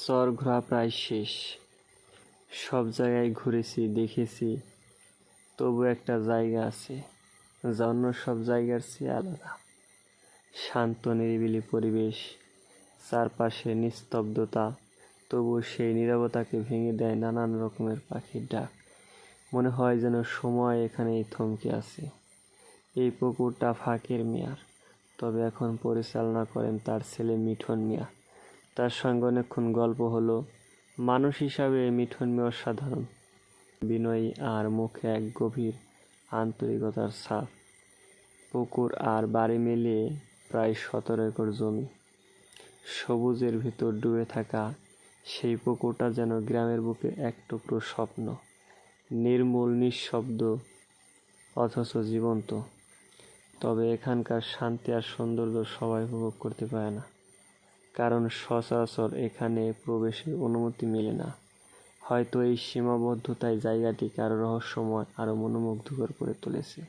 চর ঘোরা প্রায় শেষ। সব জায়গায় ঘুরেছি, দেখেছি, তবু একটা জায়গা আছে যা অন্য সব জায়গার চেয়ে আলাদা। শান্ত নিরিবিলি পরিবেশ, চারপাশে নিস্তব্ধতা, তবু সেই নীরবতাকে ভেঙে দেয় নানান রকমের পাখির ডাক। মনে হয় যেন সময় এখানেই থমকে আছে। এই পুকুরটা ফাঁকের মিয়ার, তবে এখন পরিচালনা করেন তার ছেলে মিঠুন মিয়া। তার সঙ্গে অনেকক্ষণ গল্প হলো। মানুষ হিসাবে মিঠুন মিয়া অসাধারণ, বিনয়ী, আর মুখে এক গভীর আন্তরিকতার ছাপ। পুকুর আর বাড়ি মিলিয়ে প্রায় 17 একর জমি। সবুজের ভিতর ডুবে থাকা সেই পুকুরটা যেন গ্রামের বুকে এক টুকরো স্বপ্ন, নির্মূল, নিঃশব্দ, অথচ জীবন্ত। তবে এখানকার শান্তি আর সৌন্দর্য সবাই উপভোগ করতে পারে না, কারণ সচরাচর এখানে প্রবেশের অনুমতি মেলে না। হয়তো এই সীমাবদ্ধতাই জায়গাটিকে আরও রহস্যময়, আরও মনোমুগ্ধকর করে তুলেছে।